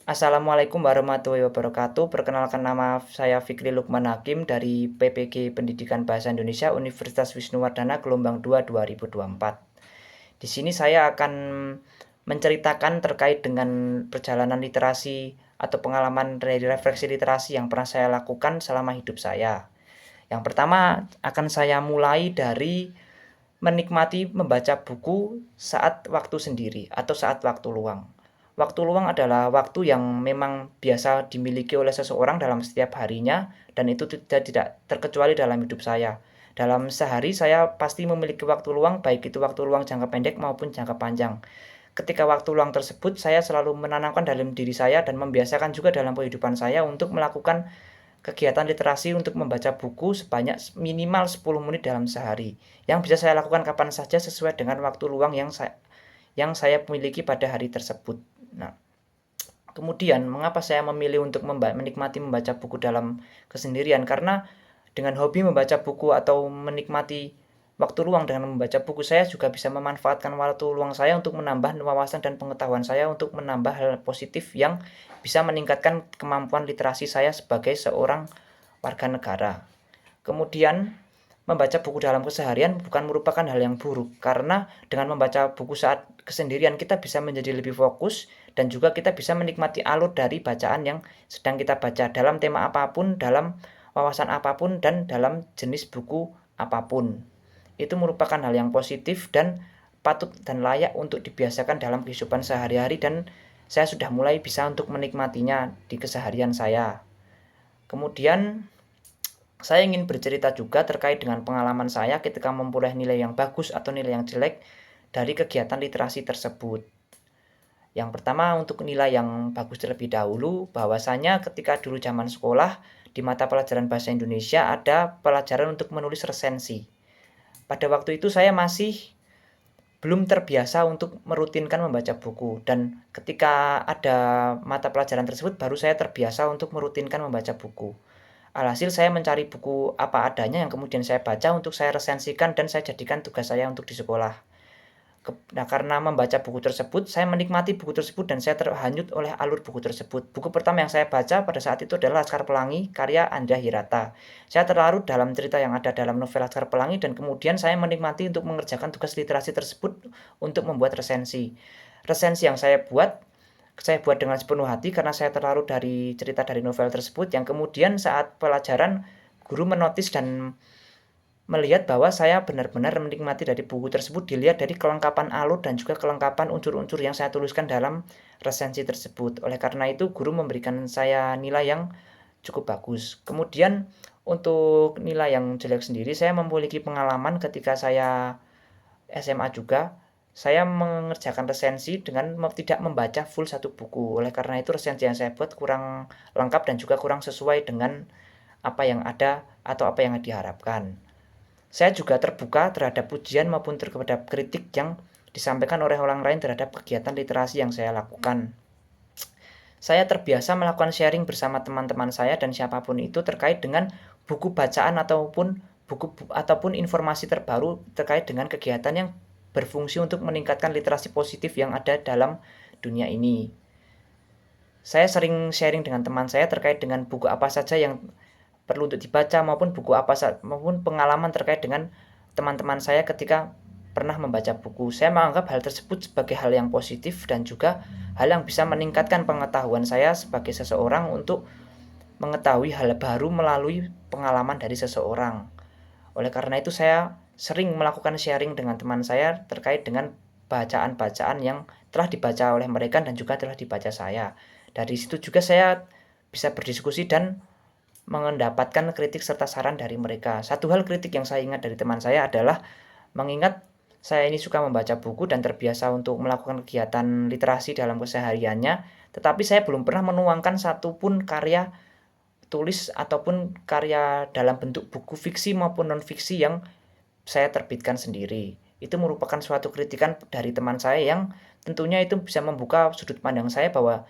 Assalamualaikum warahmatullahi wabarakatuh. Perkenalkan, nama saya Fikri Lukman Hakim dari PPG Pendidikan Bahasa Indonesia Universitas Wisnuwardana gelombang 2 2024. Di sini saya akan menceritakan terkait dengan perjalanan literasi atau pengalaman dari refleksi literasi yang pernah saya lakukan selama hidup saya. Yang pertama akan saya mulai dari menikmati membaca buku saat waktu sendiri atau saat waktu luang. Waktu luang adalah waktu yang memang biasa dimiliki oleh seseorang dalam setiap harinya, dan itu tidak terkecuali dalam hidup saya. Dalam sehari saya pasti memiliki waktu luang, baik itu waktu luang jangka pendek maupun jangka panjang. Ketika waktu luang tersebut, saya selalu menanamkan dalam diri saya dan membiasakan juga dalam kehidupan saya untuk melakukan kegiatan literasi untuk membaca buku sebanyak minimal 10 menit dalam sehari, yang bisa saya lakukan kapan saja sesuai dengan waktu luang yang saya miliki pada hari tersebut. Nah, kemudian mengapa saya memilih untuk menikmati membaca buku dalam kesendirian? Karena dengan hobi membaca buku atau menikmati waktu luang dengan membaca buku, saya juga bisa memanfaatkan waktu luang saya untuk menambah wawasan dan pengetahuan saya, untuk menambah hal positif yang bisa meningkatkan kemampuan literasi saya sebagai seorang warga negara. Kemudian, membaca buku dalam keseharian bukan merupakan hal yang buruk, karena dengan membaca buku saat kesendirian kita bisa menjadi lebih fokus dan juga kita bisa menikmati alur dari bacaan yang sedang kita baca dalam tema apapun, dalam wawasan apapun, dan dalam jenis buku apapun. Itu merupakan hal yang positif dan patut dan layak untuk dibiasakan dalam kehidupan sehari-hari, dan saya sudah mulai bisa untuk menikmatinya di keseharian saya. Kemudian saya ingin bercerita juga terkait dengan pengalaman saya ketika memperoleh nilai yang bagus atau nilai yang jelek dari kegiatan literasi tersebut. Yang pertama, untuk nilai yang bagus terlebih dahulu, bahwasanya ketika dulu zaman sekolah, di mata pelajaran bahasa Indonesia ada pelajaran untuk menulis resensi. Pada waktu itu saya masih belum terbiasa untuk merutinkan membaca buku, dan ketika ada mata pelajaran tersebut baru saya terbiasa untuk merutinkan membaca buku. Alhasil saya mencari buku apa adanya yang kemudian saya baca untuk saya resensikan dan saya jadikan tugas saya untuk di sekolah. Nah, karena membaca buku tersebut, saya menikmati buku tersebut dan saya terhanyut oleh alur buku tersebut. Buku pertama yang saya baca pada saat itu adalah Laskar Pelangi, karya Anda Hirata. Saya terlarut dalam cerita yang ada dalam novel Laskar Pelangi, dan kemudian saya menikmati untuk mengerjakan tugas literasi tersebut untuk membuat resensi. Resensi yang saya buat dengan sepenuh hati karena saya terlarut dari cerita dari novel tersebut, yang kemudian saat pelajaran guru menotis dan melihat bahwa saya benar-benar menikmati dari buku tersebut, dilihat dari kelengkapan alur dan juga kelengkapan unsur-unsur yang saya tuliskan dalam resensi tersebut. Oleh karena itu, guru memberikan saya nilai yang cukup bagus. Kemudian untuk nilai yang jelek sendiri, saya memiliki pengalaman ketika saya SMA juga. Saya mengerjakan resensi dengan tidak membaca full satu buku. Oleh karena itu, resensi yang saya buat kurang lengkap dan juga kurang sesuai dengan apa yang ada atau apa yang diharapkan. Saya juga terbuka terhadap pujian maupun terhadap kritik yang disampaikan oleh orang lain terhadap kegiatan literasi yang saya lakukan. Saya terbiasa melakukan sharing bersama teman-teman saya dan siapapun itu terkait dengan buku bacaan ataupun informasi terbaru terkait dengan kegiatan yang berfungsi untuk meningkatkan literasi positif yang ada dalam dunia ini. Saya sering sharing dengan teman saya terkait dengan buku apa saja yang perlu untuk dibaca, maupun pengalaman terkait dengan teman-teman saya ketika pernah membaca buku. Saya menganggap hal tersebut sebagai hal yang positif dan juga hal yang bisa meningkatkan pengetahuan saya sebagai seseorang untuk mengetahui hal baru melalui pengalaman dari seseorang. Oleh karena itu, saya sering melakukan sharing dengan teman saya terkait dengan bacaan-bacaan yang telah dibaca oleh mereka dan juga telah dibaca saya. Dari situ juga saya bisa berdiskusi dan mendapatkan kritik serta saran dari mereka. Satu hal kritik yang saya ingat dari teman saya adalah, mengingat saya ini suka membaca buku dan terbiasa untuk melakukan kegiatan literasi dalam kesehariannya, tetapi saya belum pernah menuangkan satupun karya tulis ataupun karya dalam bentuk buku fiksi maupun non-fiksi yang saya terbitkan sendiri. Itu merupakan suatu kritikan dari teman saya yang tentunya itu bisa membuka sudut pandang saya bahwa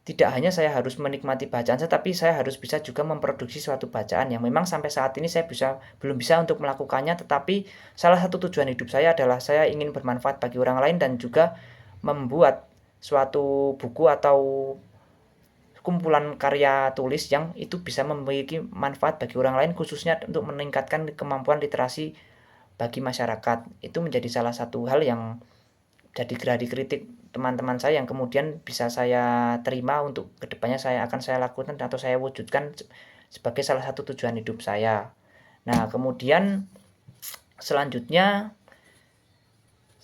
tidak hanya saya harus menikmati bacaan saya, tapi saya harus bisa juga memproduksi suatu bacaan yang memang sampai saat ini saya belum bisa untuk melakukannya, tetapi salah satu tujuan hidup saya adalah saya ingin bermanfaat bagi orang lain dan juga membuat suatu buku atau kumpulan karya tulis yang itu bisa memiliki manfaat bagi orang lain, khususnya untuk meningkatkan kemampuan literasi bagi masyarakat. Itu menjadi salah satu hal yang jadi geradi kritik teman-teman saya yang kemudian bisa saya terima untuk kedepannya akan saya lakukan atau saya wujudkan sebagai salah satu tujuan hidup saya. Nah, kemudian selanjutnya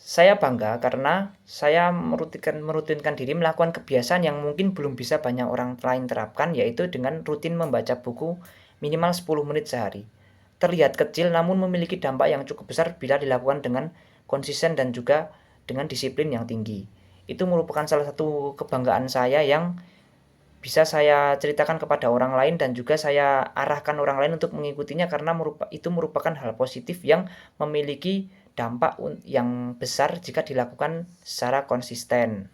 saya bangga karena saya merutinkan diri melakukan kebiasaan yang mungkin belum bisa banyak orang lain terapkan, yaitu dengan rutin membaca buku minimal 10 menit sehari. Terlihat kecil namun memiliki dampak yang cukup besar bila dilakukan dengan konsisten dan juga dengan disiplin yang tinggi. Itu merupakan salah satu kebanggaan saya yang bisa saya ceritakan kepada orang lain dan juga saya arahkan orang lain untuk mengikutinya karena itu merupakan hal positif yang memiliki dampak yang besar jika dilakukan secara konsisten.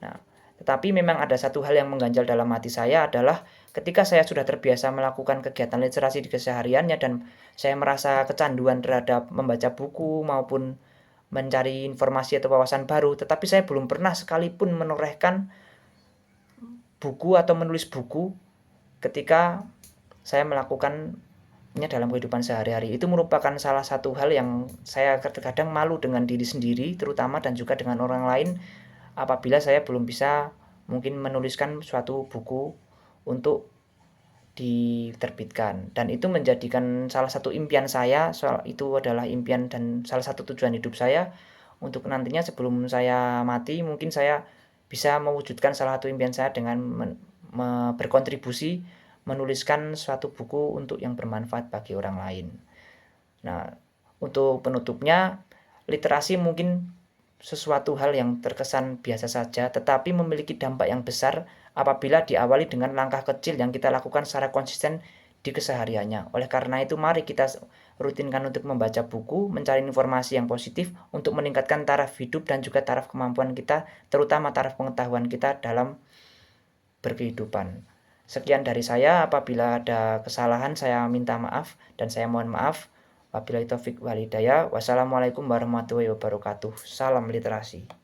Nah, tetapi memang ada satu hal yang mengganjal dalam hati saya adalah ketika saya sudah terbiasa melakukan kegiatan literasi di kesehariannya dan saya merasa kecanduan terhadap membaca buku maupun mencari informasi atau wawasan baru, tetapi saya belum pernah sekalipun menorehkan buku atau menulis buku ketika saya melakukannya dalam kehidupan sehari-hari. Itu merupakan salah satu hal yang saya kadang-kadang malu dengan diri sendiri terutama dan juga dengan orang lain apabila saya belum bisa mungkin menuliskan suatu buku untuk diterbitkan, dan itu menjadikan salah satu impian saya. Itu adalah impian dan salah satu tujuan hidup saya untuk nantinya sebelum saya mati mungkin saya bisa mewujudkan salah satu impian saya dengan berkontribusi menuliskan suatu buku untuk yang bermanfaat bagi orang lain. Nah, untuk penutupnya, literasi mungkin sesuatu hal yang terkesan biasa saja, tetapi memiliki dampak yang besar apabila diawali dengan langkah kecil yang kita lakukan secara konsisten di kesehariannya. Oleh karena itu, mari kita rutinkan untuk membaca buku, mencari informasi yang positif untuk meningkatkan taraf hidup dan juga taraf kemampuan kita, terutama taraf pengetahuan kita dalam berkehidupan. Sekian dari saya, apabila ada kesalahan saya minta maaf dan saya mohon maaf. Wabillahi taufik wal hidayah. Wassalamualaikum warahmatullahi wabarakatuh. Salam literasi.